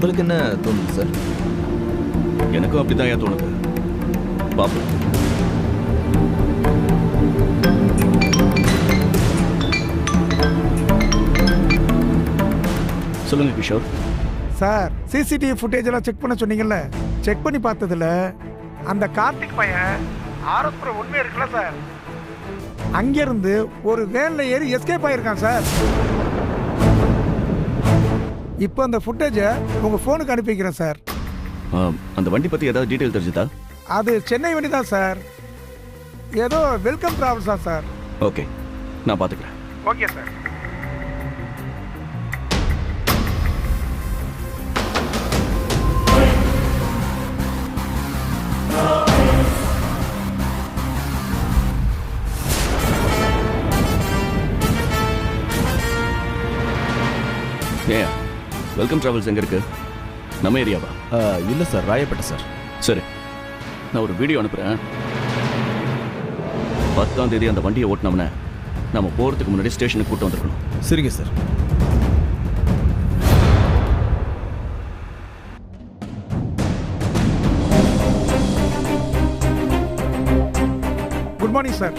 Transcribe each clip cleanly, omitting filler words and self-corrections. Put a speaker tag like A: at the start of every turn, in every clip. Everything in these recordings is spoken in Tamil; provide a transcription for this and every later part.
A: உங்களுக்கு என்ன தோணுது சார்?
B: எனக்கும் அப்படிதான் ஏன் தோணுது. பாப்போம். சொல்லுங்க கிஷோர்.
C: சார், சிசிடிவி ஃபுட்டேஜ் எல்லாம் செக் பண்ண சொன்னீங்கல்ல, செக் பண்ணி பார்த்ததுல அந்த கார்த்திக் பையன் ஆரஸ்புரம் உண்மை இருக்குல்ல சார், அங்கிருந்து ஒரு வேன்ல ஏறி எஸ்கேப் ஆயிருக்கான் சார். இப்போ அந்த ஃபுட்டேஜை உங்க போனுக்கு அனுப்பி வைக்கிறேன் சார்.
B: அந்த வண்டி பத்தி ஏதாவது டீடைல் தெரிஞ்சுதா?
C: அது சென்னை வண்டி தான் சார். ஏதோ வெல்கம் டிராவல்ஸா சார்?
B: ஓகே, நான் பாத்துக்கிறேன்.
C: Okay sir.
B: ஏன் வெல்கம் டிராவல்ஸ் எங்க இருக்கு? நம்ம ஏரியாவா?
A: இல்லை சார், ராயப்பேட்டை சார்.
B: சரி, நான் ஒரு வீடியோ அனுப்புறேன். 10ஆம் தேதி அந்த வண்டியை ஓட்டினவன நம்ம போறதுக்கு முன்னாடி ஸ்டேஷனுக்கு கூட்டு வந்துருக்கணும்.
A: சரிங்க சார்.
C: Good morning sir.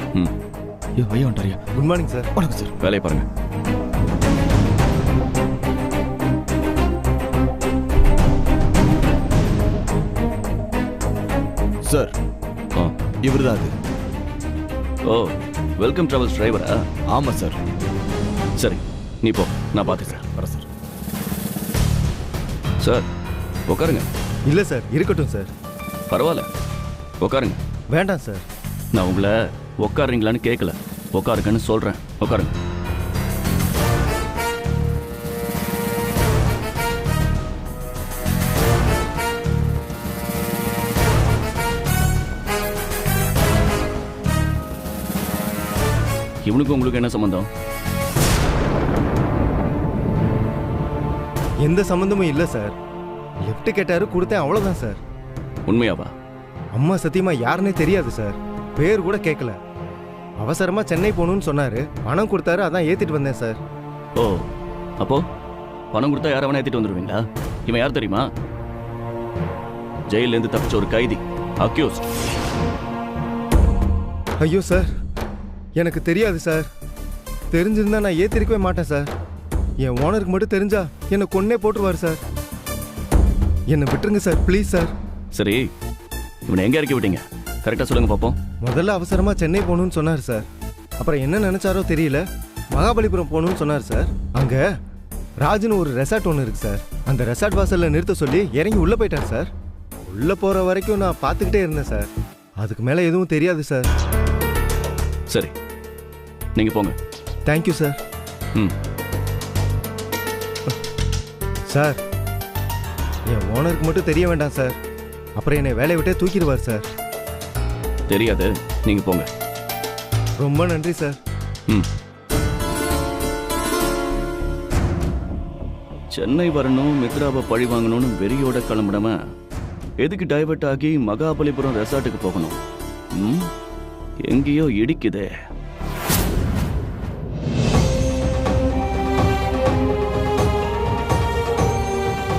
A: ஐயோ ஐயா வந்துட்டாரியா? Good morning sir. வணக்கம் சார்.
B: வேலையை பாருங்க.
A: சார், இவர் தான் அது.
B: ஓ, வெல்கம் டிராவல்ஸ் டிரைவரா?
A: ஆமாம் சார்.
B: சரி, நீ போ, நான் பார்த்துக்கிறேன்.
A: வரேன் சார்.
B: சார், உட்காருங்க.
D: இல்லை சார், இருக்கட்டும் சார்.
B: பரவாயில்ல, உட்காருங்க.
D: வேண்டாம் சார்.
B: நான் உங்களை உட்காருங்களான்னு கேட்கல, உட்காருங்கன்னு சொல்கிறேன். உட்காருங்க. இவனுக்கு உங்களுக்கு என்ன சம்பந்தம்?
D: எந்த சம்பந்தமும் இல்லை சார். லெஃப்ட் கேட்டாரு, கொடுத்தேன், அவ்வளோதான் சார்.
B: உண்மையாவா?
D: அம்மா சத்தியமா யாருன்னே தெரியாது சார். பேர் கூட கேட்கல. அவசரமா சென்னை போகணும்னு சொன்னாரு, பணம் கொடுத்தாரு, அதான் ஏத்திட்டு வந்தேன் சார்.
B: ஓ, அப்போ பணம் கொடுத்தா யாரை வேணா ஏற்றிட்டு வந்துடுவீங்களா? இவன் யார் தெரியுமா? ஜெயிலேருந்து தப்பிச்ச ஒரு கைதி, அக்யூஸ்ட்.
D: ஐயோ சார், எனக்கு தெரியாது சார். தெரிஞ்சிருந்தா நான் ஏத்திருக்கவே மாட்டேன் சார். என் ஓனருக்கு மட்டும் தெரிஞ்சா என்னை கொன்னே போட்டுருவார் சார். என்னை விட்டுருங்க சார், ப்ளீஸ் சார்.
B: சரி, இவனை எங்கே இறக்கி விட்டீங்க? கரெக்டாக சொல்லுங்க பார்ப்போம்.
D: முதல்ல அவசரமா சென்னை போகணும்னு சொன்னார் சார். அப்புறம் என்ன நினைச்சாரோ தெரியல, மகாபலிபுரம் போகணும்னு சொன்னார் சார். அங்க ராஜுன்னு ஒரு ரெசார்ட் ஒன்று இருக்கு சார். அந்த ரெசார்ட் வாசல்ல நிறுத்த சொல்லி இறங்கி உள்ள போயிட்டார் சார். உள்ள போற வரைக்கும் நான் பார்த்துக்கிட்டே இருந்தேன் சார். அதுக்கு மேல எதுவும் தெரியாது சார்.
B: சரி, நீங்க போங்க.
D: Thank you sir. சார், என் ஓனருக்கு மட்டும் தெரிய வேண்டாம் சார். அப்புறம் என்னை வேலையை விட்டே தூக்கிடுவார் சார்.
B: தெரியாது, நீங்க போங்க.
D: ரொம்ப நன்றி சார்.
B: சென்னை வரணும், மித்ராவை பழி வாங்கணும்னு வெறியோட கிளம்பிடாம எதுக்கு டைவர்ட் ஆகி மகாபலிபுரம் ரெசார்ட்டுக்கு போகணும்? எங்கேயோ இடிக்குதே.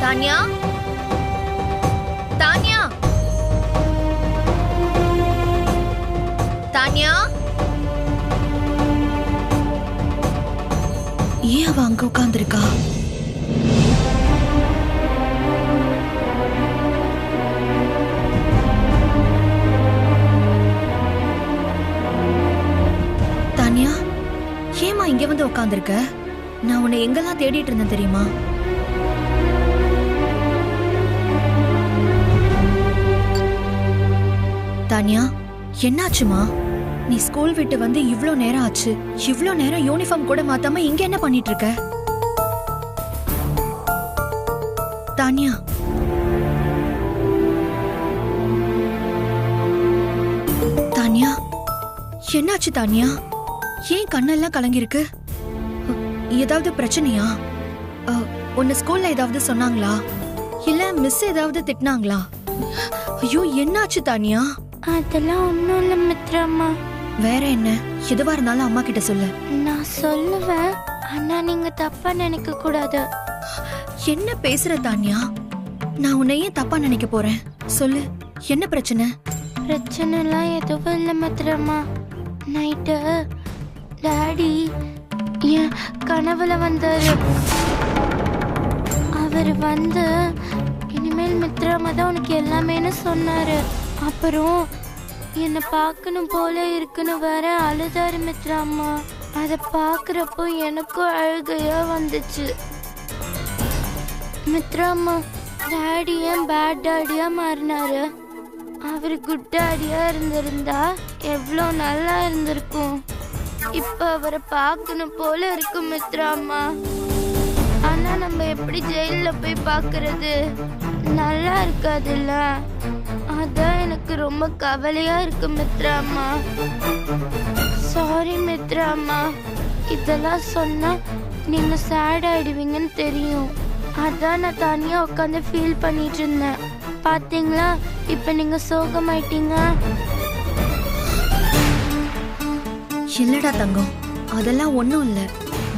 E: தானியா, தானியா, தானியா. ஏன் அவ அங்க உட்கார்ந்திருக்கா? தானியா, ஏமா இங்க வந்து உட்கார்ந்திருக்க? நான் உன்னை எங்கெல்லாம் தேடிட்டு இருந்தேன் தெரியுமா? தானியா, என்னாச்சுமா? நீ ஸ்கூல் விட்டு வந்து இவ்ளோ நேரம் ஆச்சு. இவ்ளோ நேரம் யூனிஃபார்ம் கூட மாத்தாம இங்க என்ன பண்ணிட்டு இருக்க? தானியா, தானியா, என்னாச்சு தானியா? ஏன் கண்ணெல்லாம் கலங்கிருக்கு? ஏதாவது பிரச்சனையா? உன்னை ஸ்கூல்ல ஏதாவது சொன்னாங்களா? இல்ல மிஸ் ஏதாவது திட்டினாங்களா? ஐயோ, என்னாச்சு தானியா?
F: அதெல்லாம் ஒண்ணும் இல்ல மித்ராமா.
E: வேற என்ன? எதுவா இருந்தாலும் அம்மா கிட்ட சொல்லு.
F: நான் சொல்லுவேன், ஆனா நீங்க தப்பா நினைக்க கூடாது.
E: என்ன பேசுற தானியா? நான் உன்னையே தப்பா நினைக்க போறேன். சொல்லு, என்ன பிரச்சனை?
F: பிரச்சனைலாம் எதுவும் இல்லை மித்ரம்மா. நைட்டு டாடி என் கனவுல வந்தாரு. அவர் வந்து இனிமேல் மித்ராமா தான் உனக்கு எல்லாமேன்னு சொன்னாரு. அப்புறம் என்னை பார்க்கணும் போல இருக்குன்னு வேற அழுதாரு மித்ராமா. அதை பார்க்குறப்போ எனக்கும் அழுகையா வந்துச்சு. மித்ராமா, டாடி ஏன் பேட் டாடியா மாறினாரு? அவர் குட் டாடியா இருந்திருந்தா எவ்வளோ நல்லா இருந்திருக்கும். இப்ப அவரை பார்க்கணும் போல இருக்கும் மித்ராமா. ஆனா நம்ம எப்படி ஜெயில போய் பார்க்கறது? நல்லா இருக்காதுல்ல. அதான் எனக்கு ரொம்ப கவலையா இருக்கு மித்ராமா. சாரி மித்ராமா, இதெல்லாம் சொன்னா நீங்க சேட் ஆயிடுவீங்கன்னு தெரியும். அதான் நான் தனியா உட்காந்து ஃபீல் பண்ணிட்டு இருந்தேன். பாத்தீங்களா, இப்ப நீங்க சோகமாயிட்டீங்க.
E: இல்லடா தங்கம், அதெல்லாம் ஒண்ணும் இல்ல.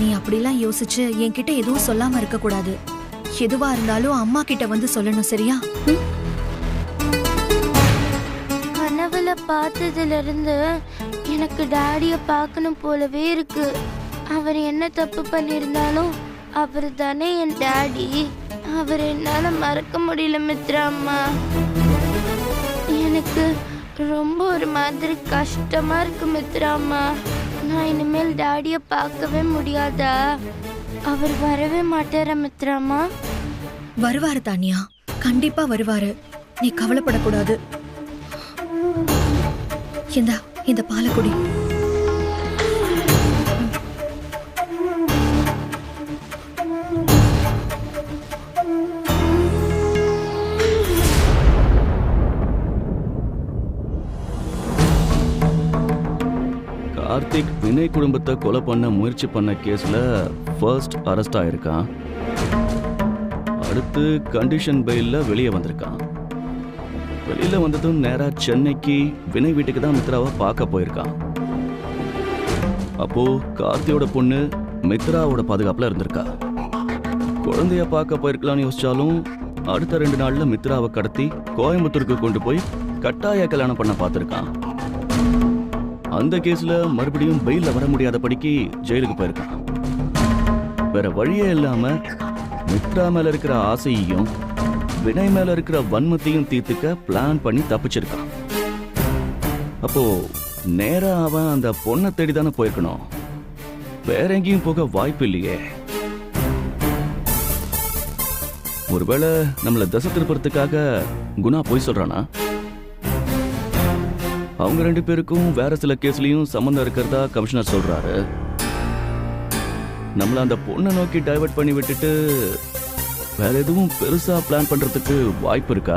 E: நீ அப்படிலாம் யோசிச்சு என்கிட்ட எதுவும் சொல்லாம இருக்க கூடாது. எதுவா இருந்தாலும் அம்மா கிட்ட வந்து சொல்லணும், சரியா?
F: கனவுல பார்த்ததுல இருந்து எனக்கு டாடிய பார்க்கணும் போலவே இருக்கு. அவர் என்ன தப்பு பண்ணியிருந்தாலும் அவர் தானே என் டாடி. அவர் என்னால மறக்க முடியல மித்ராம்மா. எனக்கு ரொம்ப ஒரு மாதிரி கஷ்டமா இருக்கு மித்ராம்மா. நான் இனிமேல் டாடிய பார்க்கவே முடியாதா? அவர் வரவே மாட்டாரா மித்ராம்மா?
E: வருவாரு தானியா, கண்டிப்பா வருவாரு. நீ கவலைப்படக்கூடாது. இந்த பாலக்குடி.
B: கார்த்திக் வினய் குடும்பத்தை கொலை பண்ண முயற்சி பண்ண கேஸ்ல ஃபர்ஸ்ட் அரெஸ்ட் ஆயிருக்கான். அடுத்து கண்டிஷன் பெயில்ல வெளியே வந்திருக்கான். வெளியில வந்ததும் நேரா சென்னைக்கு வினய் வீட்டுக்கு தான் மித்ராவை பார்க்க போயிருக்கான். அப்போ கார்த்தியோட பொண்ணு மித்ராவோட பாதுகாப்புல இருந்திருக்கா. குழந்தைய பார்க்க போயிருக்கலாம்னு யோசிச்சாலும் அடுத்த 2 நாள்ல மித்ராவை கடத்தி கோயம்புத்தூருக்கு கொண்டு போய் கட்டாய கல்யாணம் பண்ண பார்த்திருக்கான். அந்த கேஸ்ல மறுபடியும் பெயில்ல வர முடியாதபடிக்கு ஜெயிலுக்கு போயிருக்கான். வேற வழியே இல்லாம மித்ரா மேல இருக்கிற ஆசையையும் வினய் மேல இருக்கிற வன்மத்தையும் தீர்த்துக்க பிளான் பண்ணி தப்பிச்சிருக்கான். அப்போ நேரா அவன் அந்த பொண்ணை தேடிதானே போயிருக்கணும். வேற எங்கேயும் போக வாய்ப்பு இல்லையே. ஒருவேளை நம்மள தசை திருப்பறதுக்காக குணா போய் சொல்றானா? அவங்க 2 பேருக்கும் வேற சில கேஸ்லயும் சம்பந்தம் இருக்கிறதா கமிஷனர் சொல்றாரு. நம்மள அந்த பொண்ணை நோக்கி டைவர்ட் பண்ணி விட்டுட்டு வேற எதுவும் பெருசா பிளான் பண்றதுக்கு வாய்ப்பு இருக்கா?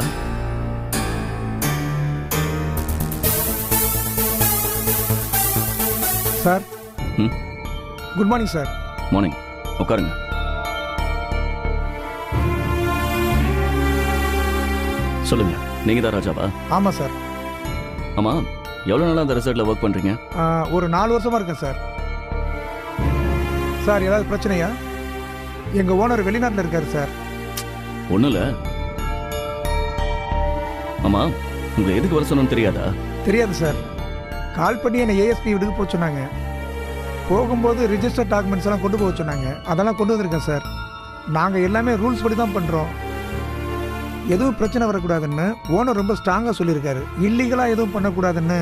C: Sir, good morning sir.
B: Morning. உட்காருங்க. சொல்லுங்க, நீங்க தான் ராஜாவா?
C: ஆமா சார்.
B: ஆமா, எவ்வளவு நாளா அந்த ரெசார்ட்ல ஒர்க் பண்றீங்க?
C: ஒரு 4 வருஷமா இருக்கேன் சார். சார், ஏதாவது பிரச்சனையா? எங்க ஓனர் வெளிநாட்டில் இருக்காரு சார்.
B: ஒண்ணும் இல்ல. ஆமா, உங்களை எதுக்கு வர சொன்னோம்னு தெரியாதா?
C: தெரியாது சார். கால் பண்ணி என்னை ஏஎஸ்பி வீட்டுக்கு போக சொன்னாங்க. போகும்போது ரிஜிஸ்டர் டாக்குமெண்ட்ஸ் எல்லாம் கொண்டு போக சொன்னாங்க. அதெல்லாம் கொண்டு வந்திருக்கேன் சார். நாங்கள் எல்லாமே ரூல்ஸ் படி தான் பண்ணுறோம். எதுவும் பிரச்சனை வரக்கூடாதுன்னு ஓனர் ரொம்ப ஸ்ட்ராங்காக சொல்லியிருக்காரு. இல்லீகலாக எதுவும் பண்ணக்கூடாதுன்னு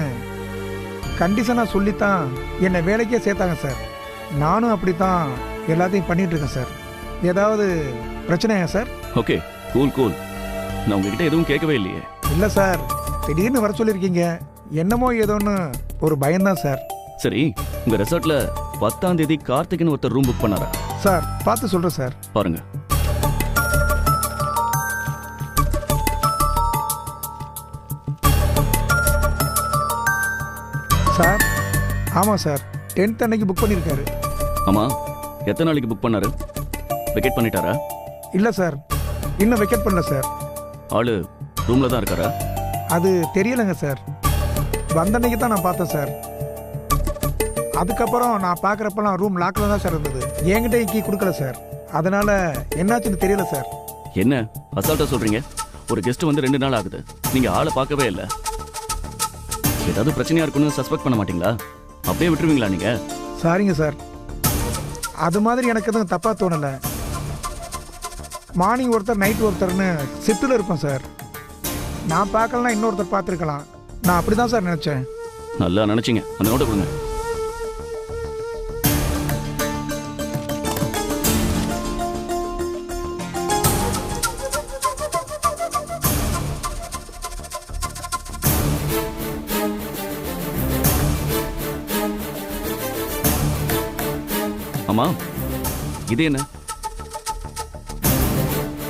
C: கண்டிஷனாக சொல்லித்தான் என்னை வேலைக்கே சேர்த்தாங்க சார். நானும் அப்படித்தான் எல்லாத்தையும் பண்ணிட்டு இருக்கேன் சார். ஏதாவது பிரச்சனையா சார்?
B: Okay, cool cool. நான் உங்ககிட்ட எதுவும் கேட்கவே இல்லையே.
C: இல்லை சார், திடீர்னு வர சொல்லியிருக்கீங்க. என்னமோ ஏதோன்னு ஒரு பயம்தான் சார்.
B: சரி, உங்க ரெசார்ட்ல 10ஆம் தேதி கார்த்திக்னு ஒருத்தர் ரூம் புக் பண்ணாரா?
C: சார், பார்த்து சொல்கிறேன் சார்.
B: பாருங்க.
C: சார், ஆமாம் சார், 10th அன்னைக்கு புக் பண்ணியிருக்காரு.
B: ஆமா, எத்தனை நாளைக்கு புக் பண்ணாரு? வெக்கேட் பண்ணிட்டாரா?
C: இல்லை சார், இன்னும் வெக்கேட் பண்ணல சார்.
B: ஆளு ரூம்ல தான் இருக்காரா?
C: அது தெரியலைங்க சார். வந்த அன்னைக்கு தான் நான் பார்த்தேன் சார். அதுக்கப்புறம் நான் பார்க்குறப்பெல்லாம் ரூம் லாக்கில் தான் சார் இருந்தது. என்கிட்ட கீ கொடுக்கல சார். அதனால என்னாச்சுன்னு தெரியல சார்.
B: என்ன அசால்ட்டா சொல்றீங்க. ஒரு கெஸ்ட் வந்து 2 நாள் ஆகுது, நீங்க ஆளை பார்க்கவே இல்லை. ஏதாவது பிரச்சனையா இருக்குன்னு சஸ்பெக்ட் பண்ண மாட்டீங்களா? அப்படியே விட்டுருவீங்களா நீங்க?
C: சாரிங்க சார், அது மாதிரி எனக்கு எதுவும் தப்பாக தோணலை. மார்னிங் ஒருத்தர் நைட் ஒருத்தர்னு ஷிஃப்ட்டில் இருப்பேன் சார். நான் பார்க்கலனா இன்னொருத்தர் பார்த்துருக்கலாம். நான் அப்படி தான் சார் நினச்சேன்.
B: நல்லா நினைச்சீங்க. அந்த நோட்டை கொடுங்க. ஆமா, இது என்ன?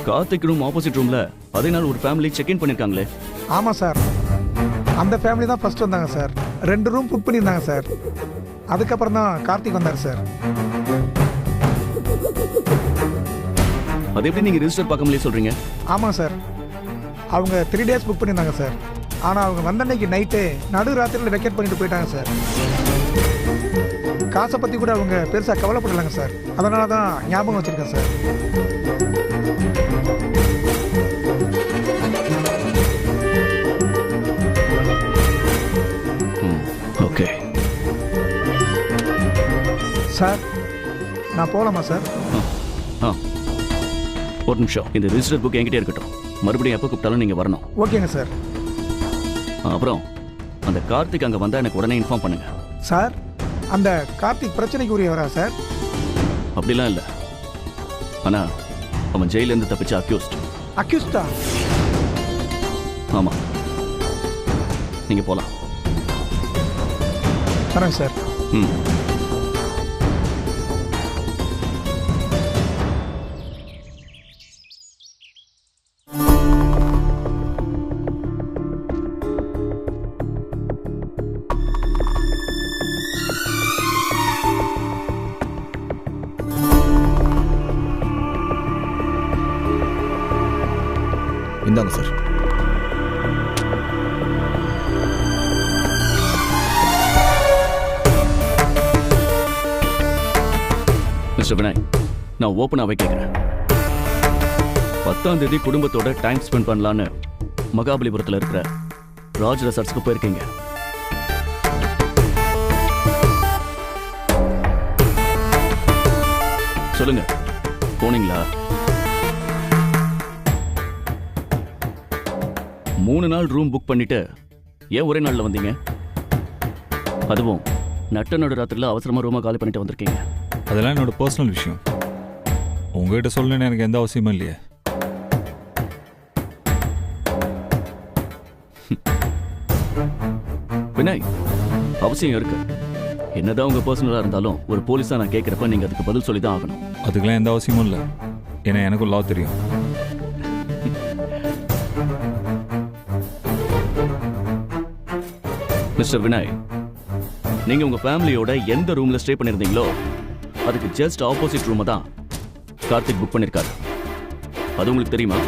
B: கார்த்திக் ரூம் ஆப்போசிட் ரூம்ல அதே நாள் ஒரு ஃபேமிலி செக் இன் பண்ணிருக்காங்களே.
C: ஆமாம் சார், அந்த ஃபேமிலி தான் ஃபர்ஸ்ட் வந்தாங்க சார். 2 ரூம் புக் பண்ணியிருந்தாங்க சார். அதுக்கப்புறம் தான் கார்த்திக் வந்தார் சார்.
B: அது எப்படி நீங்க ரிஜிஸ்டர் பார்க்காமலே சொல்றீங்க?
C: ஆமாம் சார், அவங்க 3 டேஸ் புக் பண்ணியிருந்தாங்க சார். ஆனால் அவங்க வந்த அன்னைக்கு நைட்டு நடு ராத்திரியில் வெக்கேட் பண்ணிட்டு போயிட்டாங்க சார். காசை பற்றி கூட அவங்க பெருசாக கவலைப்படலைங்க சார். அதனால தான் ஞாபகம் வச்சுருக்கேன் சார்.
B: ஓகே
C: சார், நான் போகலாமா சார்?
B: ஒரு நிமிஷம். இந்த ரிஜிஸ்டர் புக் என்கிட்ட இருக்கட்டும். மறுபடியும் எப்போ கூப்பிட்டாலும் நீங்க வரணும்.
C: ஓகேங்க சார்.
B: அப்புறம் அந்த கார்த்திக் அங்க வந்தா எனக்கு உடனே இன்ஃபார்ம் பண்ணுங்க.
C: சார், அந்த கார்த்திக் பிரச்சனைக்கு உரியவரா சார்?
B: அப்படிலாம் இல்லை, ஆனா அவன் ஜெயில இருந்து தப்பிச்ச அக்யூஸ்ட்.
C: அக்யூஸ்டா?
B: ஆமா, நீங்க போலாம்.
C: வரேன் சார்.
B: ம்.
A: இந்தாங்க சார்.
B: மிஸ்டர் வினய், நான் ஓப்பனாகவே கேட்குறேன். 10ஆம் தேதி குடும்பத்தோட டைம் ஸ்பெண்ட் பண்ணலான்னு மகாபலிபுரத்தில் இருக்கிற ராஜ் ரெசார்ட்ஸ்க்கு போயிருக்கீங்க. சொல்லுங்க, போனீங்களா? 3 நாள் ரூம் புக் பண்ணிட்டு ஏன் ஒரே நாளில் வந்தீங்க? அதுவும் நட்ட நடு ராத்திரியில் அவசரமாக ரூமை காலி பண்ணிட்டு வந்திருக்கீங்க.
G: அதெல்லாம் என்னோட பர்சனல் விஷயம். உங்ககிட்ட சொல்லணும்னு எனக்கு எந்த அவசியமும் இல்லையே.
B: வினய், அவசியம் இருக்கு. என்னதான் உங்க பர்சனலா இருந்தாலும் ஒரு போலீஸா நான் கேட்கிறப்ப நீங்க அதுக்கு பதில் சொல்லி தான் ஆகணும்.
G: அதுக்கெல்லாம் எந்த அவசியமும் இல்லை. ஏன்னா எனக்கும் லா தெரியும்.
B: மிஸ்டர் வினய், நீங்க உங்க ஃபேமிலியோட எந்த ரூம்ல ஸ்டே பண்ணிருந்தீங்களோ அதுக்கு ஜஸ்ட் ஆப்போசிட் ரூமை தான் கார்த்திக் புக் பண்ணிருக்காரு. அது உங்களுக்கு தெரியுமா?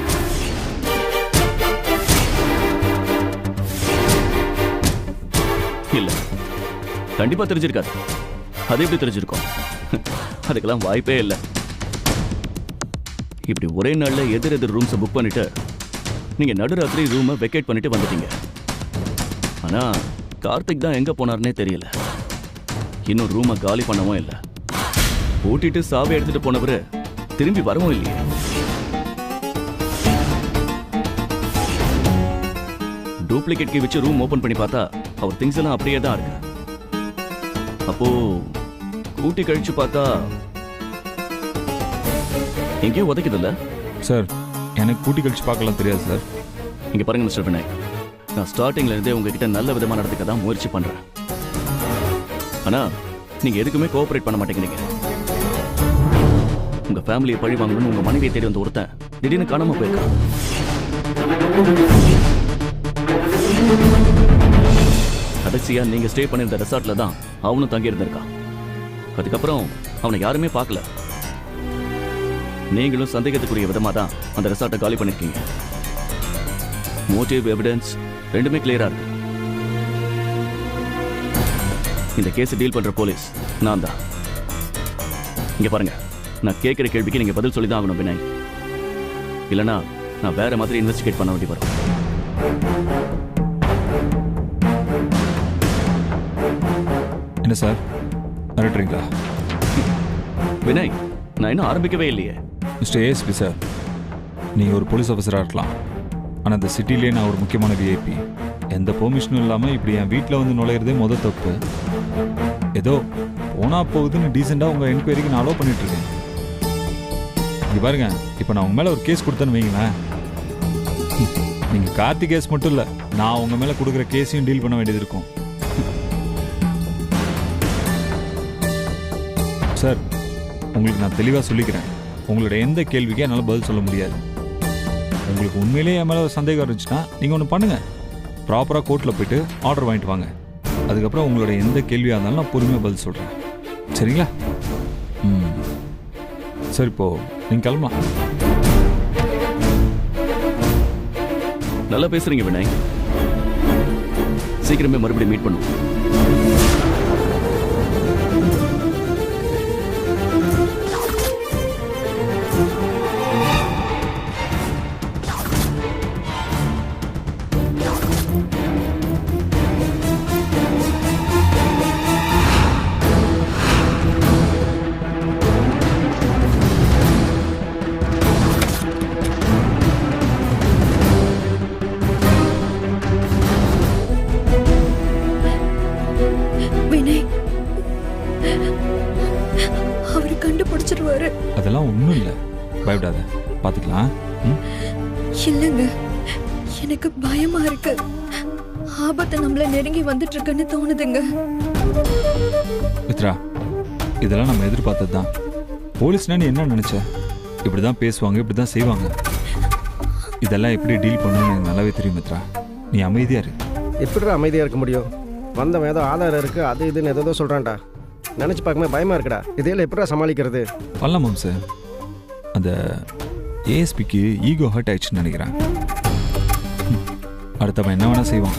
B: இல்ல, கண்டிப்பா தெரிஞ்சிருக்காது. அது எப்படி தெரிஞ்சிருக்கும்? அதுக்கெல்லாம் வாய்ப்பே இல்லை. இப்படி ஒரே நாள்ல எதிர் ரூம்ஸை புக் பண்ணிட்டு நீங்க நடுராத்திரி ரூமை வெக்கேட் பண்ணிட்டு வந்துட்டீங்க. ஆனா கார்த்திக் தான் எங்க போனார்னே தெரியல. இன்னும் ரூமை காலி பண்ணவும் இல்லை. பூட்டிட்டு சாவி எடுத்துட்டு போனவரு திரும்பி வரவும் இல்லையே. டூப்ளிகேட் கீ வச்சு ரூம் ஓபன் பண்ணி பார்த்தா அவர் திங்ஸ் எல்லாம் அப்படியே தான் இருக்கு. அப்போ கூட்டி கழிச்சு பார்த்தா எங்கேயோ உதைக்குதுல்ல?
G: சார், எனக்கு கூட்டி கழிச்சு பார்க்கலாம் தெரியாது சார்.
B: இங்க பாருங்க மிஸ்டர் வினய், நான் ஸ்டார்டிங்ல இருந்தே உங்ககிட்ட நல்ல விதமா நடந்துக்க தான் முயற்சி பண்றேன். ஆனா நீங்க எதுக்குமே கோஆபரேட் பண்ண மாட்டேங்கிறீங்க. உங்க ஃபேமிலியை பழி வாங்கணும்னு உங்க மனைவியை தேடி வந்த ஒருத்தன் திடீர்னு காணாம போயிருக்கான். கடைசியா நீங்க ஸ்டே பண்ணிருந்த ரெசார்ட்ல தான் அவனும் தங்கி இருந்திருக்கான். அதுக்கப்புறம் அவனை யாருமே பார்க்கல. நீங்களும் சந்தேகத்துக்குரிய விதமா தான் அந்த ரெசார்ட்டை காலி பண்ணிருக்கீங்க. மோட்டிவ், எவிடன்ஸ் ரெண்டுமே கிளியரா இருக்கு. இந்த கேஸ் டீல் பண்ற போலீஸ் நான் தான். இங்க பாருங்க, நான் கேட்கிற கேள்விக்கு நீங்க பதில் சொல்லி தான் ஆகணும் வினய். இல்லனா நான் வேற மாதிரி இன்வெஸ்டிகேட் பண்ண வேண்டி வரும்.
G: என்ன சார் மிரட்டுறீங்களா?
B: வினய், நான் இன்னும் ஆரம்பிக்கவே இல்லையே.
G: மிஸ்டர் ஏஎஸ்பி சார், நீங்கள் ஒரு போலீஸ் ஆஃபீஸராக இருக்கலாம், ஆனால் இந்த சிட்டிலேயே நான் ஒரு முக்கியமான விஐபி. எந்த பெர்மிஷனும் இல்லாமல் இப்படி என் வீட்டில் வந்து நுழையிறதே முதல் தப்பு. ஏதோ போனா போகுதுன்னு டீசெண்டாக உங்கள் என்கொயரிக்கு நான் அலோவ் பண்ணிட்டுருக்கேன். இங்கே பாருங்க, இப்போ நான் உங்கள் மேலே ஒரு கேஸ் கொடுத்தேன்னு வைங்களேன், நீங்கள் கார்த்தி கேஸ் மட்டும் இல்லை, நான் உங்கள் மேலே கொடுக்குற கேஸையும் டீல் பண்ண வேண்டியது இருக்கும். சார், உங்களுக்கு நான் தெளிவாக சொல்லிக்கிறேன், உங்களோட எந்த கேள்விக்கும் என்னால் பதில் சொல்ல முடியாது. உங்களுக்கு உண்மையிலேயே என் மேலே ஒரு சந்தேகம் இருந்துச்சுன்னா நீங்கள் ஒன்று பண்ணுங்கள், ப்ராப்பராக கோர்ட்டில் போயிட்டு ஆர்டர் வாங்கிட்டு வாங்க. அதுக்கப்புறம் உங்களோட எந்த கேள்வியாக இருந்தாலும் நான் பொறுமையாக பதில் சொல்கிறேன். சரிங்களா? சார், இப்போது நீங்கள் கிளம்பலாம்.
B: நல்லா பேசுறீங்க வினய். சீக்கிரமே மறுபடியும் மீட் பண்ணுவோம்.
G: அதெல்லாம் ஒன்றும் இல்லை, பயப்படாத, பார்த்துக்கலாம்.
E: இல்லைங்க, எனக்கு பயமா இருக்கு. ஆபத்து நம்மள நெருங்கி வந்துட்டு இருக்குன்னு தோணுதுங்க.
G: மித்ரா, இதெல்லாம் நம்ம எதிர்பார்த்தது தான். போலீஸ்னா நீ என்ன நினைச்ச? இப்படிதான் பேசுவாங்க, இப்படிதான் செய்வாங்க. இதெல்லாம் எப்படி டீல் பண்ணணும்னு எனக்கு நல்லாவே தெரியும் மித்ரா. நீ அமைதியா இரு.
D: எப்படி அமைதியாக இருக்க முடியும்? வந்தவன் ஏதோ ஆதாரம் இருக்கு, அது இதுன்னு ஏதோ சொல்கிறான்டா. நினச்சி பார்க்கவே பயமாக இருக்குடா. இதையெல்லாம் எப்படா சமாளிக்கிறது?
G: பண்ணலாம் சார். அந்த ஏஎஸ்பிக்கு ஈகோ ஹர்ட் ஆயிடுச்சுன்னு நினைக்கிறேன். அடுத்தவன் என்ன வேணா செய்வான்.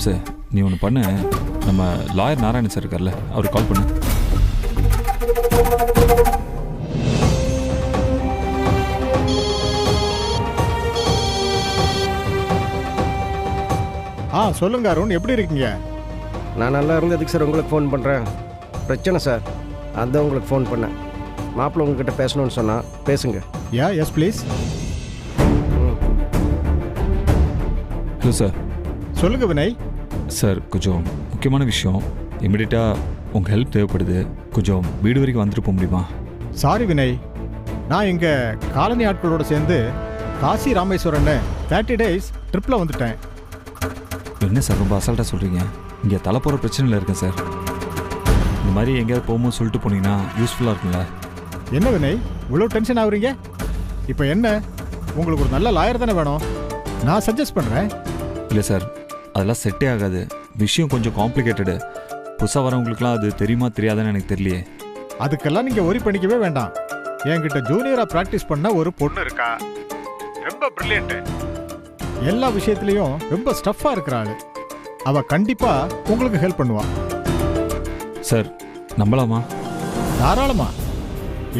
G: சார், நீ ஒன்று பண்ணு, நம்ம லாயர் நாராயணன் சார் இருக்கார்ல, அவருக்கு கால் பண்ணு.
H: சொல்லுங்க அருண், எப்படி இருக்கீங்க?
D: நான் நல்லா இருந்ததுக்கு சார் உங்களுக்கு ஃபோன் பண்ணுறேன். பிரச்சனை சார், அதான் உங்களுக்கு ஃபோன் பண்ணேன். மாப்பிள்ளை உங்ககிட்ட பேசணும்னு சொன்னா பேசுங்க.
H: Yes please.
G: Hello sir.
H: சொல்லுங்க வினய்.
G: சார், கொஞ்சம் முக்கியமான விஷயம், இமிடியட்டாக உங்கள் ஹெல்ப் தேவைப்படுது. கொஞ்சம் வீடு வரைக்கும் வந்துட்டு போக முடியுமா?
H: சாரி வினய், நான் எங்கள் காலனி ஆட்களோடு சேர்ந்து காசி ராமேஸ்வரன்னு 30 days ட்ரிப்பில் வந்துட்டேன்.
G: என்ன சார் ரொம்ப அசால்ட்டாக சொல்கிறீங்க? இங்கே தலை போகிற பிரச்சனையில் இருக்கேன் சார். இந்த மாதிரி எங்கேயாவது போகும்போது சொல்லிட்டு போனீங்கன்னா யூஸ்ஃபுல்லாக இருக்குங்களா?
H: என்ன வினய் இவ்வளோ டென்ஷன் ஆகுறீங்க? இப்போ என்ன, உங்களுக்கு ஒரு நல்ல லாயர் தானே வேணும்? நான் சஜஸ்ட் பண்ணுறேன்.
G: இல்லை சார், அதெல்லாம் செட்டே ஆகாது. விஷயம் கொஞ்சம் காம்ப்ளிகேட்டடு. புதுசாக வரவங்களுக்குலாம் அது தெரியுமா தெரியாதுன்னு எனக்கு தெரியலையே.
H: அதுக்கெல்லாம் நீங்கள் ஒரி பண்ணிக்கவே வேண்டாம். என்கிட்ட ஜூனியராக ப்ராக்டிஸ் பண்ண ஒரு பொண்ணு இருக்கா, ரொம்ப பிரில்லியன்ட்டு. எல்லா விஷயத்துலையும் ரொம்ப ஸ்டஃப்பாக இருக்கிற ஆள். அவள் கண்டிப்பாக உங்களுக்கு ஹெல்ப் பண்ணுவாள்.
G: சார், நம்பலாமா?
H: தாராளமா.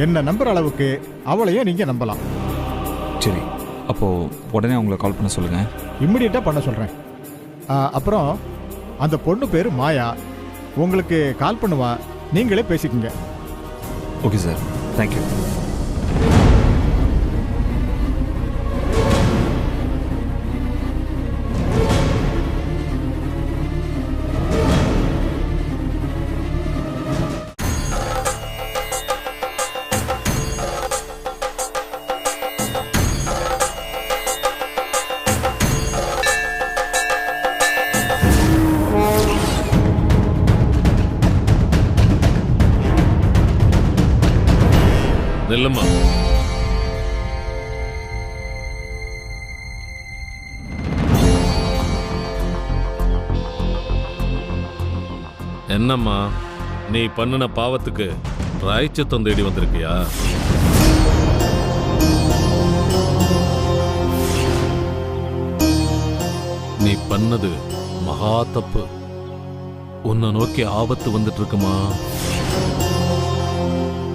H: என்ன நம்புற அளவுக்கு அவளையும் நீங்கள் நம்பலாம்.
G: சரி, அப்போது உடனே அவங்கள கால் பண்ண சொல்லுங்கள்.
H: இம்மிடியட்டாக பண்ண சொல்கிறேன். அப்புறம் அந்த பொண்ணு பேர் மாயா, உங்களுக்கு கால் பண்ணுவா, நீங்களே பேசிக்கோங்க.
G: Okay sir, thank you.
I: நில்லம்மா. என்னம்மா, நீ பண்ணின பாவத்துக்கு பிராயச்சித்தம் தேடி வந்திருக்கியா? நீ பண்ணது மகா தப்பு. உன்னை நோக்கி ஆபத்து வந்துட்டு இருக்குமா?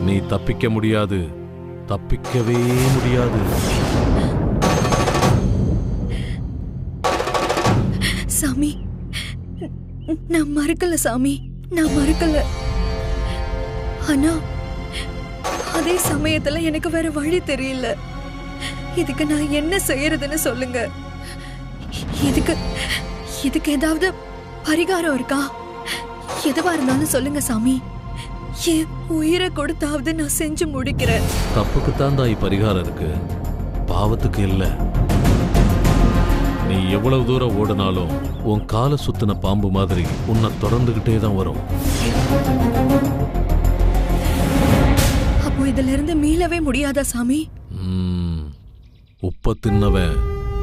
I: நீ தப்பிக்க முடியாது, தப்பிக்கவே முடியாது.
E: சாமி, நான் மறுக்கல சாமி, நான் மறுக்கல. ஆனா அதே சமயத்துல எனக்கு வேற வழி தெரியல. இதுக்கு நான் என்ன செய்யறதுன்னு சொல்லுங்க. இதுக்கு ஏதாவது பரிகாரம் இருக்கா? எதுவா இருந்தாலும் சொல்லுங்க சாமி. என் உயிரை கொடுத்தாவது நான் செஞ்சு முடிக்கிறேன்.
I: தப்புக்கு தான் தாய் பரிகாரம் இருக்கு, பாவத்துக்கு இல்ல. நீ எவ்வளவு தூரம் ஓடினாலும் உன் காலை சுத்தின பாம்பு மாதிரி உன்னை தொடர்ந்துகிட்டே தான் வரும்.
E: அப்போ இதுல இருந்து மீளவே முடியாதா சாமி?
I: உப்ப தின்னவன்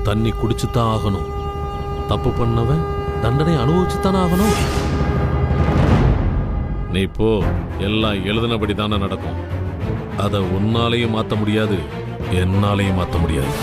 I: தண்ணி குடிச்சுதான் ஆகணும், தப்பு பண்ணவன் தண்டனை அனுபவிச்சுத்தானே ஆகணும். நீ போ, எல்லாம் எழுதினபடி தானே நடக்கும். அதை உன்னாலையும் மாத்த முடியாது, என்னாலையும் மாத்த முடியாது.